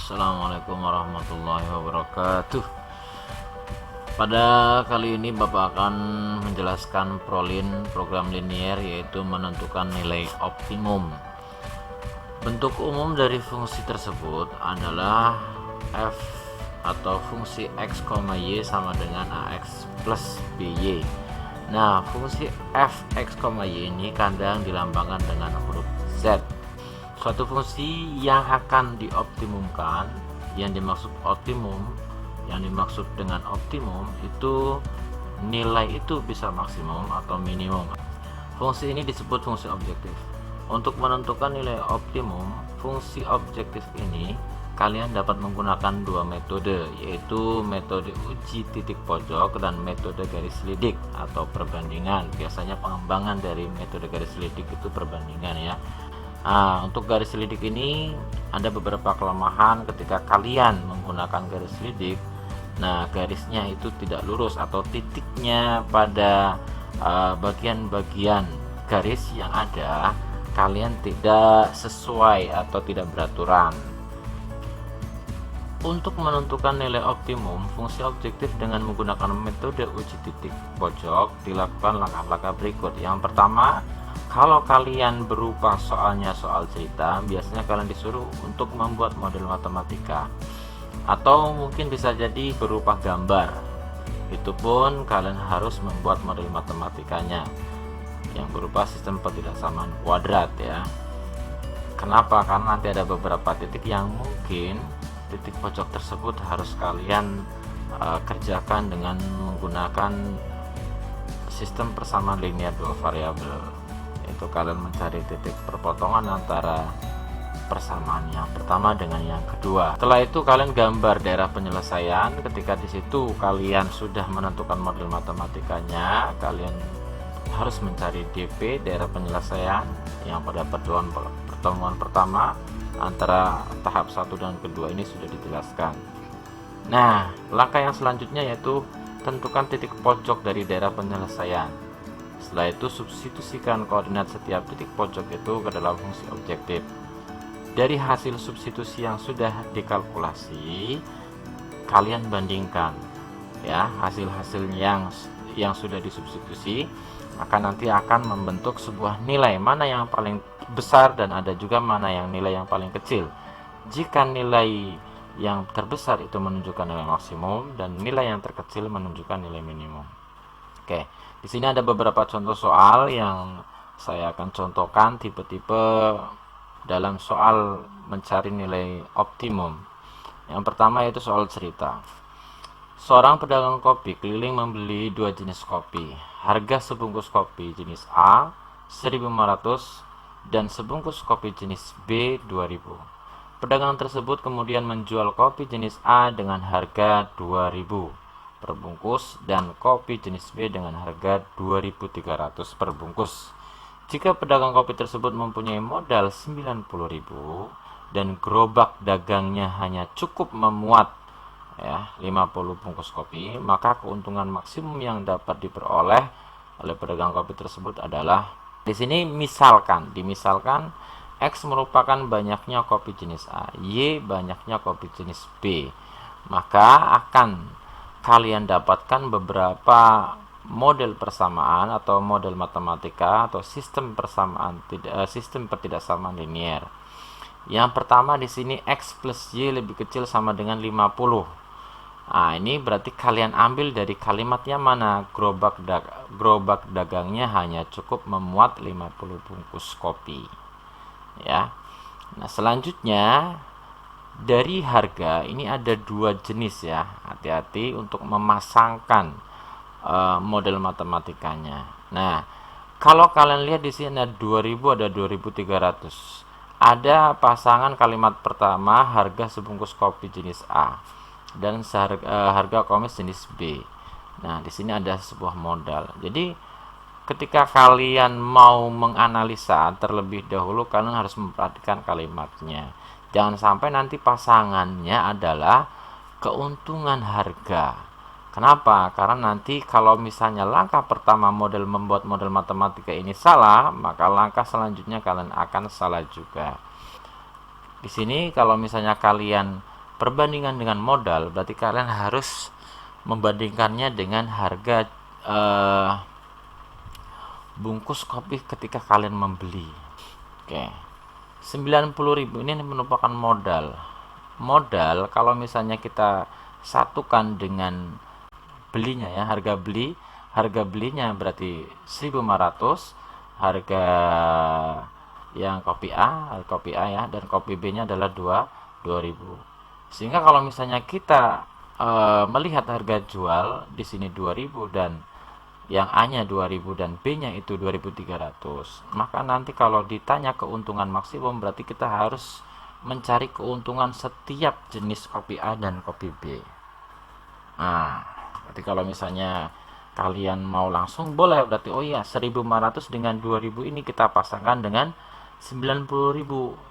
Assalamualaikum warahmatullahi wabarakatuh. Pada kali ini Bapak akan menjelaskan program linier, yaitu menentukan nilai optimum. Bentuk umum dari fungsi tersebut adalah f atau fungsi x, y sama dengan ax plus by. Nah, fungsi f, x, y ini kadang dilambangkan dengan huruf z. Suatu fungsi yang akan dioptimumkan, yang dimaksud dengan optimum itu nilai itu bisa maksimum atau minimum. Fungsi ini disebut fungsi objektif. Untuk menentukan nilai optimum fungsi objektif ini, kalian dapat menggunakan dua metode, yaitu metode uji titik pojok dan metode garis lidik atau perbandingan. Biasanya pengembangan dari metode garis lidik itu perbandingan ya. Nah, untuk garis lidik ini ada beberapa kelemahan ketika kalian menggunakan garis lidik. Nah, garisnya itu tidak lurus atau titiknya pada bagian-bagian garis yang ada kalian tidak sesuai atau tidak beraturan. Untuk menentukan nilai optimum fungsi objektif dengan menggunakan metode uji titik pojok dilakukan langkah-langkah berikut. Yang pertama, kalau kalian berupa soalnya soal cerita, biasanya kalian disuruh untuk membuat model matematika, atau mungkin bisa jadi berupa gambar. Itu pun kalian harus membuat model matematikanya yang berupa sistem pertidaksamaan kuadrat ya. Kenapa? Karena nanti ada beberapa titik yang mungkin titik pojok tersebut harus kalian kerjakan dengan menggunakan sistem persamaan linear dua variabel. Itu kalian mencari titik perpotongan antara persamaan yang pertama dengan yang kedua. Setelah itu kalian gambar daerah penyelesaian. Ketika di situ kalian sudah menentukan model matematikanya, kalian harus mencari DP daerah penyelesaian yang pada pertemuan pertama antara tahap 1 dan kedua ini sudah dijelaskan. Nah, langkah yang selanjutnya yaitu tentukan titik pojok dari daerah penyelesaian. Setelah itu substitusikan koordinat setiap titik pojok itu ke dalam fungsi objektif. Dari hasil substitusi yang sudah dikalkulasi, kalian bandingkan ya hasil-hasil yang sudah disubstitusi, maka nanti akan membentuk sebuah nilai mana yang paling besar dan ada juga mana yang nilai yang paling kecil. Jika nilai yang terbesar itu menunjukkan nilai maksimum dan nilai yang terkecil menunjukkan nilai minimum. Oke. Di sini ada beberapa contoh soal yang saya akan contohkan tipe-tipe dalam soal mencari nilai optimum. Yang pertama yaitu soal cerita. Seorang pedagang kopi keliling membeli dua jenis kopi. Harga sebungkus kopi jenis A 1.500 dan sebungkus kopi jenis B 2.000. Pedagang tersebut kemudian menjual kopi jenis A dengan harga 2.000 per bungkus dan kopi jenis B dengan harga 2.300 per bungkus. Jika pedagang kopi tersebut mempunyai modal 90.000 dan gerobak dagangnya hanya cukup memuat 50 bungkus kopi, maka keuntungan maksimum yang dapat diperoleh oleh pedagang kopi tersebut adalah, di sini dimisalkan X merupakan banyaknya kopi jenis A, Y banyaknya kopi jenis B, maka akan kalian dapatkan beberapa model persamaan atau model matematika atau sistem pertidaksamaan linier. Yang pertama di sini X plus Y lebih kecil sama dengan 50. Nah, ini berarti kalian ambil dari kalimatnya mana? Gerobak dagangnya hanya cukup memuat 50 bungkus kopi. Ya. Nah, selanjutnya dari harga ini ada dua jenis ya. Hati-hati untuk memasangkan model matematikanya. Nah, kalau kalian lihat di sini ada 2000, ada 2300. Ada pasangan kalimat pertama harga sebungkus kopi jenis A dan harga komis jenis B. Nah, di sini ada sebuah modal. Jadi ketika kalian mau menganalisa terlebih dahulu, kalian harus memperhatikan kalimatnya. Jangan sampai nanti pasangannya adalah keuntungan harga. Kenapa? Karena nanti kalau misalnya langkah pertama membuat model matematika ini salah, maka langkah selanjutnya kalian akan salah juga. Di sini kalau misalnya kalian perbandingan dengan modal, berarti kalian harus membandingkannya dengan harga bungkus kopi ketika kalian membeli. Oke. 90.000 ini merupakan modal. Modal kalau misalnya kita satukan dengan belinya ya, harga belinya berarti 1.500, harga yang kopi A ya, dan kopi B nya adalah 2.000. Sehingga kalau misalnya kita melihat harga jual di sini 2.000 dan yang A-nya 2.000 dan B-nya itu 2.300, maka nanti kalau ditanya keuntungan maksimum berarti kita harus mencari keuntungan setiap jenis kopi A dan kopi B. Nah, berarti kalau misalnya kalian mau langsung boleh, berarti oh iya 1.500 dengan 2.000 ini kita pasangkan dengan 90.000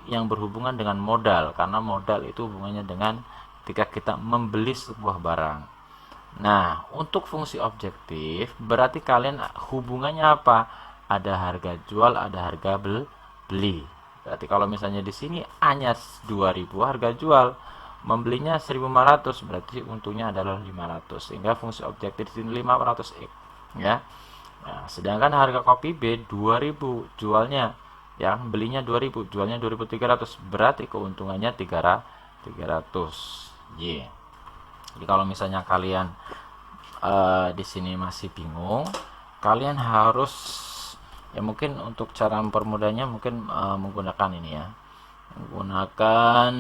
yang berhubungan dengan modal, karena modal itu hubungannya dengan ketika kita membeli sebuah barang. Nah, untuk fungsi objektif berarti kalian hubungannya apa? Ada harga jual, ada harga beli. Berarti kalau misalnya di sini hanya 2.000 harga jual, membelinya 1.500, berarti untungnya adalah 500. Sehingga fungsi objektif di sini 500x ya. Nah, sedangkan harga kopi B 2.000 jualnya, ya belinya 2.000, jualnya 2.300, berarti keuntungannya 300 Y. Jadi kalau misalnya kalian di sini masih bingung, kalian harus ya mungkin untuk cara mempermudahnya mungkin menggunakan ini ya, menggunakan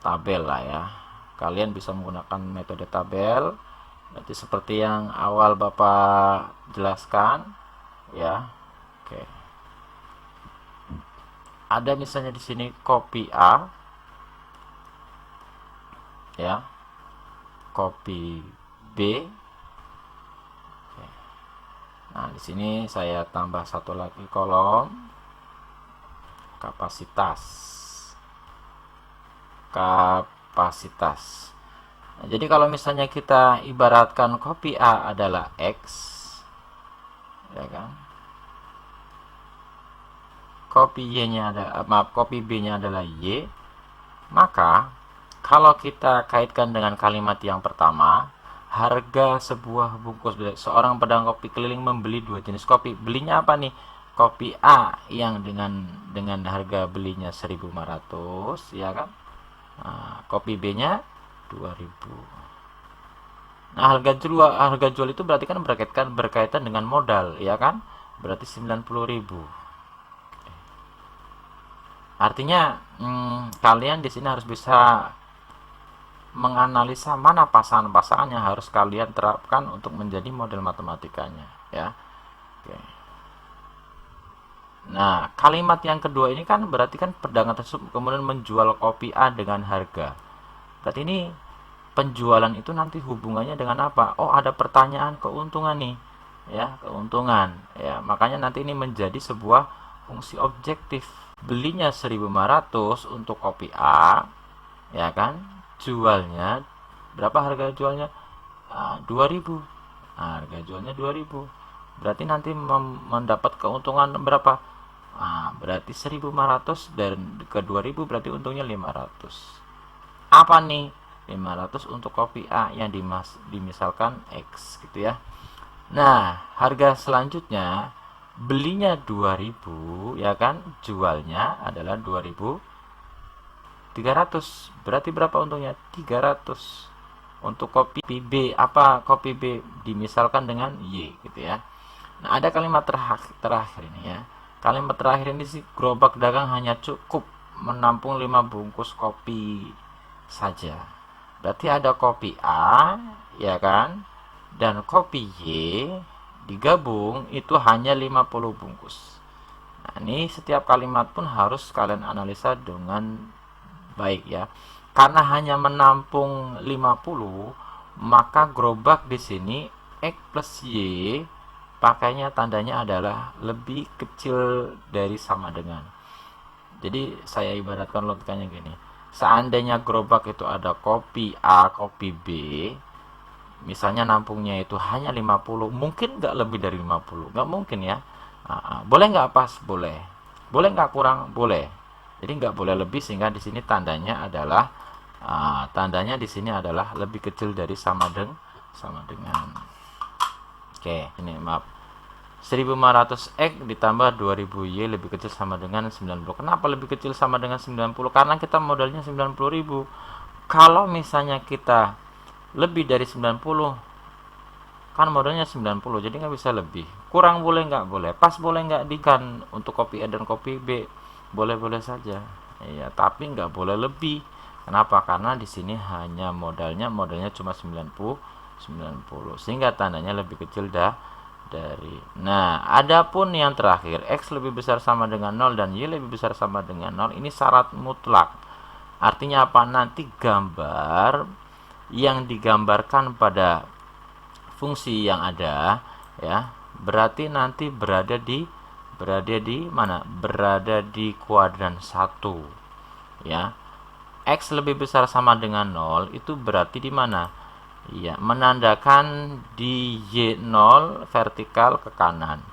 tabel lah ya. Kalian bisa menggunakan metode tabel, berarti seperti yang awal Bapak jelaskan ya. Oke. Ada misalnya di sini kopi A ya, kopi B. Oke. Nah, di sini saya tambah satu lagi kolom kapasitas. Nah, jadi kalau misalnya kita ibaratkan kopi A adalah X, ya kan? Kopi B-nya adalah Y, maka kalau kita kaitkan dengan kalimat yang pertama, harga sebuah bungkus, seorang pedagang kopi keliling membeli 2 jenis kopi. Belinya apa nih? Kopi A yang dengan harga belinya 1.500, ya kan? Nah, kopi B-nya 2.000. Nah, harga jual itu berarti kan berkaitan dengan modal, ya kan? Berarti 90.000. Artinya kalian di sini harus bisa menganalisa mana pasangan-pasangan yang harus kalian terapkan untuk menjadi model matematikanya ya. Oke. Nah, kalimat yang kedua ini kan berarti kan pedagang tersebut kemudian menjual kopi A dengan harga. Berarti ini penjualan itu nanti hubungannya dengan apa? Oh, ada pertanyaan keuntungan nih. Ya, keuntungan. Ya, makanya nanti ini menjadi sebuah fungsi objektif. Belinya 1.500 untuk kopi A, ya kan? Jualnya berapa harga jualnya? 2.000. Nah, harga jualnya 2.000. Berarti nanti mendapat keuntungan berapa? Berarti 1.500 dan ke 2.000 berarti untungnya 500. Apa nih? 500 untuk kopi A yang dimisalkan X gitu ya. Nah, harga selanjutnya belinya 2.000 ya kan, jualnya adalah 2.300. Berarti berapa untungnya? 300. Untuk kopi B, apa kopi B dimisalkan dengan Y gitu ya. Nah, ada kalimat terakhir ini ya. Kalimat terakhir ini sih, gerobak dagang hanya cukup menampung 5 bungkus kopi saja. Berarti ada kopi A ya kan, dan kopi Y digabung itu hanya 50 bungkus. Nah, ini setiap kalimat pun harus kalian analisa dengan baik ya. Karena hanya menampung 50, maka gerobak di sini X plus Y pakainya tandanya adalah lebih kecil dari sama dengan. Jadi saya ibaratkan logikanya gini. Seandainya gerobak itu ada kopi A, kopi B, misalnya nampungnya itu hanya 50, mungkin nggak lebih dari 50, nggak mungkin ya. Boleh nggak pas? Boleh. Boleh nggak kurang? Boleh. Jadi nggak boleh lebih, sehingga di sini tandanya adalah Tandanya di sini adalah lebih kecil dari sama dengan. Oke, ini maaf. 1500X ditambah 2000Y lebih kecil sama dengan 90. Kenapa lebih kecil sama dengan 90? Karena kita modalnya 90.000. Kalau misalnya kita lebih dari 90, kan modalnya 90, jadi nggak bisa lebih. Kurang boleh nggak boleh, pas boleh nggak, kan untuk kopi A dan kopi B boleh-boleh saja. Iya, tapi nggak boleh lebih. Kenapa? Karena di sini hanya modalnya cuma 90, sehingga tandanya lebih kecil dari. Nah, adapun yang terakhir, X lebih besar sama dengan 0 dan Y lebih besar sama dengan 0, ini syarat mutlak. Artinya apa? Nanti gambar yang digambarkan pada fungsi yang ada, ya, berarti nanti berada di mana? Berada di kuadran 1. Ya. X lebih besar sama dengan 0 itu berarti di mana? Ya, menandakan di Y0 vertikal ke kanan.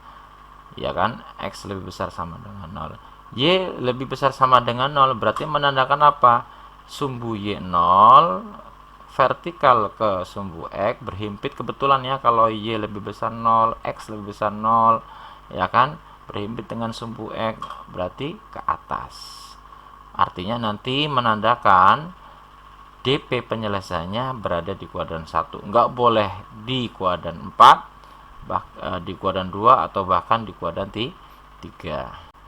Ya kan? X lebih besar sama dengan 0. Y lebih besar sama dengan 0 berarti menandakan apa? Sumbu Y0 vertikal ke sumbu X berhimpit, kebetulan ya, kalau Y lebih besar 0, X lebih besar 0, ya kan? Berhimpit dengan sumbu X berarti ke atas. Artinya nanti menandakan DP penyelesaiannya berada di kuadran 1. Nggak boleh di kuadran 4, di kuadran 2, atau bahkan di kuadran 3.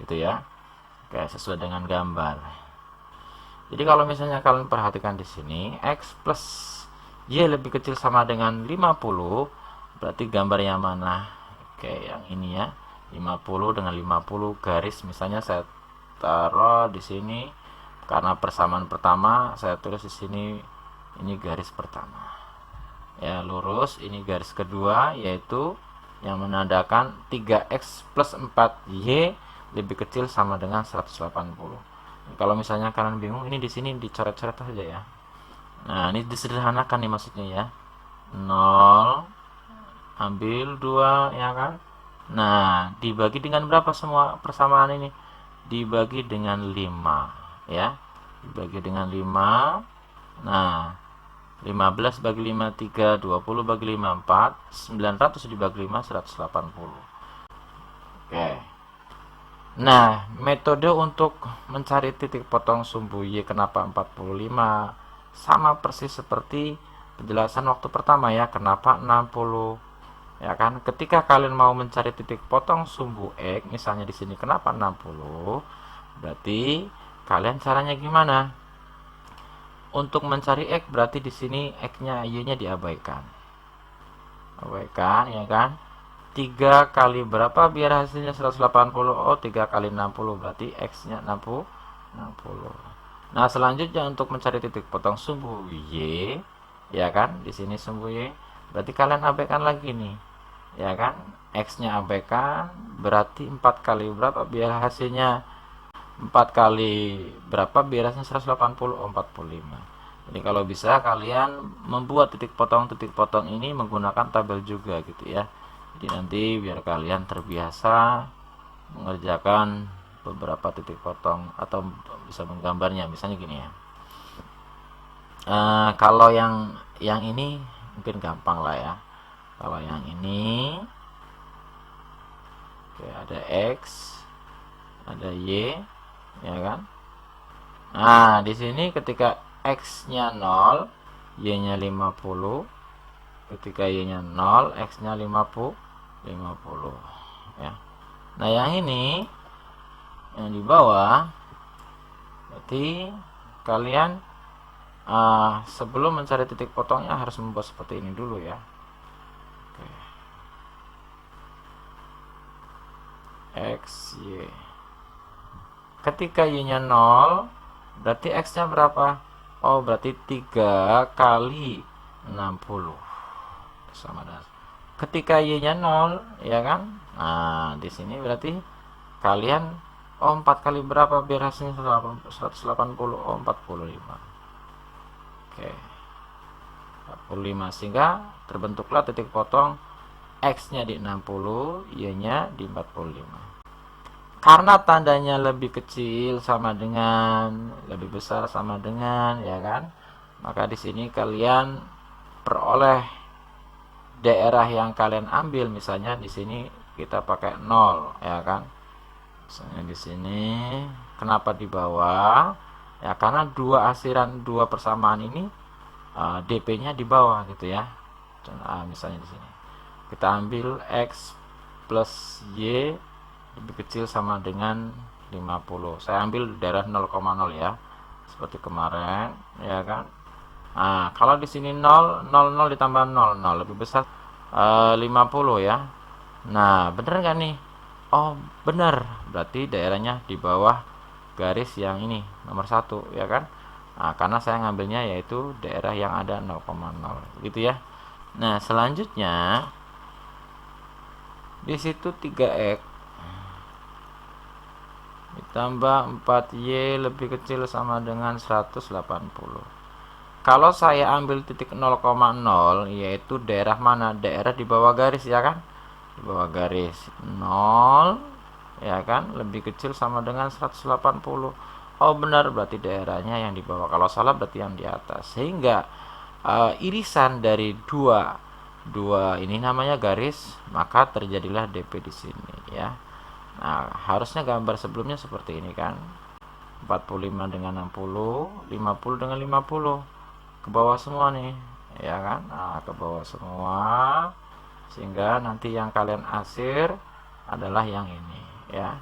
Gitu ya. Oke, sesuai dengan gambar. Jadi kalau misalnya kalian perhatikan di sini, X plus Y lebih kecil sama dengan 50, berarti gambar yang mana? Oke, yang ini ya. 50 dengan 50 garis, misalnya saya taruh di sini. Karena persamaan pertama, saya tulis di sini, ini garis pertama. Ya, lurus. Ini garis kedua, yaitu yang menandakan 3X plus 4Y lebih kecil sama dengan 180. Kalau misalnya kalian bingung, ini di sini dicoret-coret saja ya. Nah, ini disederhanakan nih maksudnya ya. 0 ambil 2, ya kan? Nah, dibagi dengan berapa semua persamaan ini? Dibagi dengan 5. Ya, dibagi dengan 5. Nah, 15 bagi 5 3, 20 bagi 5 4, 900 dibagi 5 180. Oke. Nah, metode untuk mencari titik potong sumbu Y kenapa 45 sama persis seperti penjelasan waktu pertama ya, kenapa 60. Ya kan, ketika kalian mau mencari titik potong sumbu X, misalnya di sini kenapa 60, berarti kalian caranya gimana? Untuk mencari X berarti di sini X-nya, Y-nya diabaikan. Abaikan, ya kan? 3 kali berapa biar hasilnya 180? Oh, 3 kali 60 berarti X-nya 60. Nah, selanjutnya untuk mencari titik potong sumbu Y, ya kan? Di sini sumbu Y. Berarti kalian abaikan lagi nih. Ya kan? X-nya abaikan, berarti 4 kali berapa biar hasilnya 4 kali berapa biasanya 180? Oh, 45. Jadi kalau bisa kalian membuat titik potong ini menggunakan tabel juga gitu ya. Jadi nanti biar kalian terbiasa mengerjakan beberapa titik potong atau bisa menggambarnya. Misalnya gini ya. Kalau yang ini mungkin gampang lah ya. Kalau yang ini, oke, ada X, ada Y, ya kan? Nah, di sini ketika X-nya 0, Y-nya 50. Ketika Y-nya 0, X-nya 50 ya. Nah, yang ini yang di bawah berarti kalian sebelum mencari titik potongnya harus membuat seperti ini dulu ya. Oke. X, Y. Ketika Y-nya 0, berarti X-nya berapa? Oh, berarti 3 kali 60 sama dengan. Ketika Y-nya 0, ya kan? Nah, di sini berarti kalian 4 kali berapa biar hasilnya 180? Oh, 45. Oke. 45, sehingga terbentuklah titik potong X-nya di 60, Y-nya di 45. Karena tandanya lebih kecil sama dengan, lebih besar sama dengan, ya kan? maka di sini kalian peroleh daerah yang kalian ambil. Misalnya di sini kita pakai 0 ya kan. Misalnya di sini kenapa di bawah? Ya karena dua asiran, dua persamaan ini DP-nya di bawah gitu ya. Misalnya di sini kita ambil X plus Y lebih kecil sama dengan 50. Saya ambil daerah 0,0 ya, seperti kemarin ya kan. Nah, kalau di sini 0, 0 ditambah 0, 0 lebih besar 50 ya. Nah, bener nggak nih? Oh, bener. Berarti daerahnya di bawah garis yang ini, nomor 1 ya kan. Nah, karena saya ngambilnya yaitu daerah yang ada 0,0 gitu ya. Nah, selanjutnya di situ 3x ditambah 4y lebih kecil sama dengan 180. Kalau saya ambil titik 0,0 yaitu daerah mana? Daerah di bawah garis ya kan? Di bawah garis 0 ya kan, lebih kecil sama dengan 180. Oh benar, berarti daerahnya yang di bawah. Kalau salah berarti yang di atas. Sehingga irisan dari dua ini namanya garis, maka terjadilah DP di sini ya. Nah, harusnya gambar sebelumnya seperti ini kan. 45 dengan 60, 50 dengan 50. Ke bawah semua nih, ya kan? Nah, ke bawah semua. Sehingga nanti yang kalian asir adalah yang ini ya.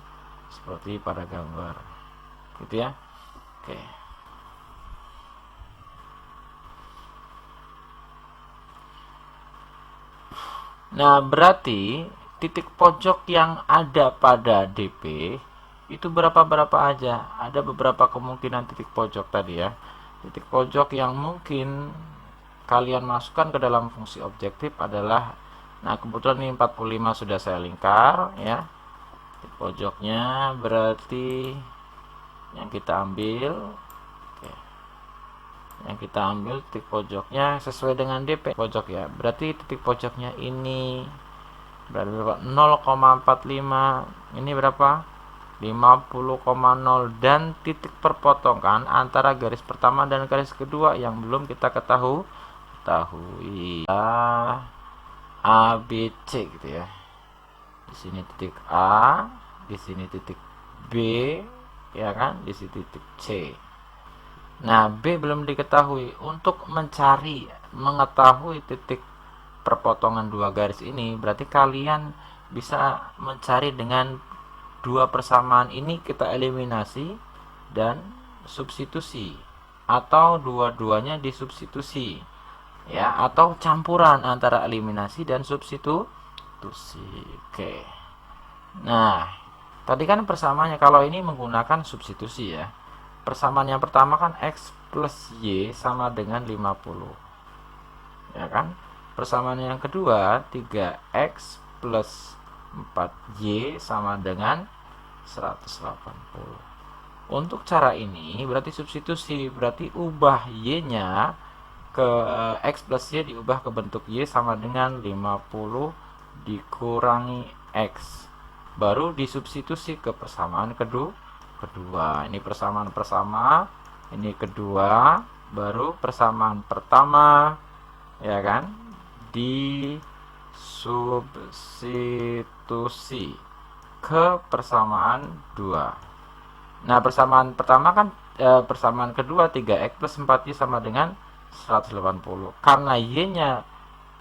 Seperti pada gambar. Gitu ya. Oke. Nah, berarti titik pojok yang ada pada DP itu berapa aja? Ada beberapa kemungkinan titik pojok tadi ya. Titik pojok yang mungkin kalian masukkan ke dalam fungsi objektif adalah, nah kebetulan ini 45 sudah saya lingkar ya. Titik pojoknya berarti yang kita ambil, titik pojoknya sesuai dengan DP pojok ya. Berarti titik pojoknya ini berarti berapa? 0,45. Ini berapa? 50,0. Dan titik perpotongan antara garis pertama dan garis kedua yang belum kita ketahui A, B, C gitu ya. Di sini titik A, di sini titik B ya kan, di sini titik C. Nah, B belum diketahui. Untuk mengetahui titik perpotongan dua garis ini, berarti kalian bisa mencari dengan dua persamaan ini, kita eliminasi dan substitusi, atau dua-duanya disubstitusi ya, atau campuran antara eliminasi dan substitusi. Oke. Nah, tadi kan persamaannya, kalau ini menggunakan substitusi ya. Persamaan yang pertama kan X plus Y sama dengan 50 ya kan. Persamaan yang kedua 3X plus 4Y sama dengan 180. Untuk cara ini berarti substitusi, berarti ubah Y nya ke X plus Y diubah ke bentuk Y sama dengan 50 dikurangi X, baru disubstitusi ke persamaan kedua. Ini persamaan pertama, ini kedua, baru persamaan pertama ya kan, disubstitusi ke persamaan 2. Nah, persamaan pertama kan persamaan kedua 3x plus 4y sama dengan 180. Karena y-nya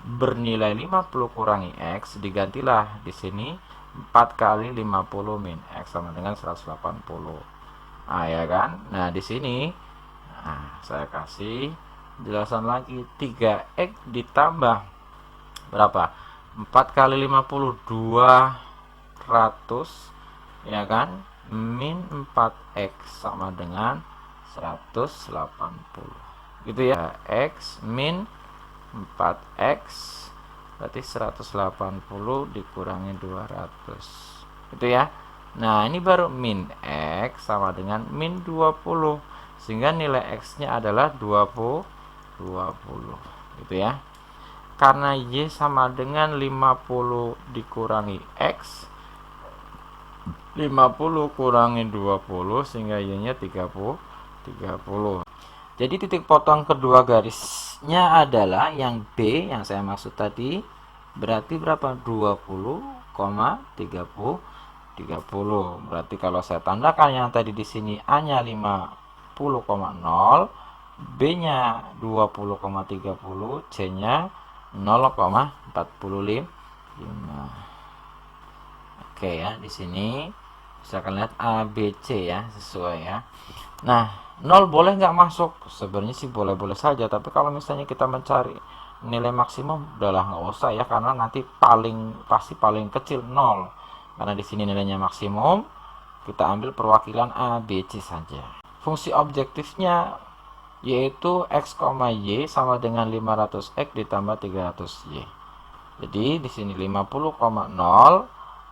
bernilai 50 kurangi x, digantilah di sini 4 kali 50 min X sama dengan 180. Nah, ya kan? Nah, di sini saya kasih jelasan lagi. 3X ditambah berapa? 4 kali 50 200 ya kan? Min 4X sama dengan 180. Gitu ya. X min 4X berarti 180 dikurangi 200 gitu ya. Nah, ini baru min X sama dengan min 20, sehingga nilai X nya adalah 20 gitu ya. Karena Y sama dengan 50 dikurangi X, 50 kurangi 20 sehingga Y nya 30. Jadi titik potong kedua garisnya adalah yang B yang saya maksud tadi, berarti berapa? 20,30. Berarti kalau saya tandakan yang tadi di sini A-nya 50,0, B-nya 20,30, C-nya 0,45. Oke ya, di sini bisa kalian lihat A, B, C ya, sesuai ya. Nah, 0 boleh nggak masuk? Sebenarnya sih boleh-boleh saja, tapi kalau misalnya kita mencari nilai maksimum, udahlah nggak usah ya, karena nanti pasti paling kecil 0. Karena di sini nilainya maksimum, kita ambil perwakilan A, B, C saja. Fungsi objektifnya yaitu x, y sama dengan 500x ditambah 300y. Jadi di sini 50,0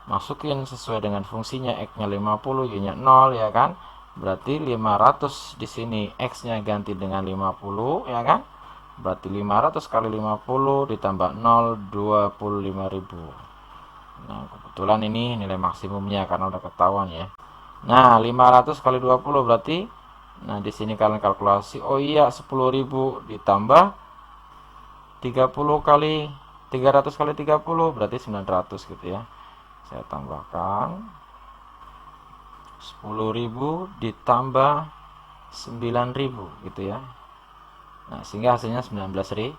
masukin sesuai dengan fungsinya, x-nya 50, y-nya 0 ya kan. Berarti 500 di sini x-nya ganti dengan 50 ya kan. Berarti 500 kali 50 ditambah 0, 25.000. Nah, kebetulan ini nilai maksimumnya karena udah ketahuan ya. Nah, 500 kali 20 berarti, nah di sini kalian kalkulasi, oh iya 10.000 ditambah 30 kali 300 kali 30 berarti 900 gitu ya. Saya tambahkan 10.000 ditambah 9.000 gitu ya. Nah, sehingga hasilnya 19.000.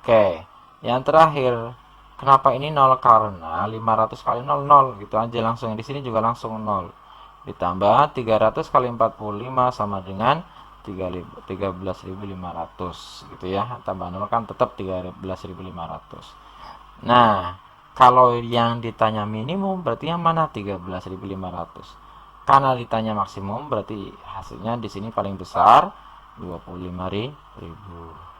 Oke, yang terakhir, kenapa ini 0? Karena 500 kali 0, 0 gitu aja langsung. Di sini juga langsung 0. Ditambah 300 kali 45 sama dengan 13.500 gitu ya. Tambah 0 kan tetap 13.500. Nah, kalau yang ditanya minimum berarti yang mana? 13.500. Karena ditanya maksimum berarti hasilnya di sini paling besar 25.000.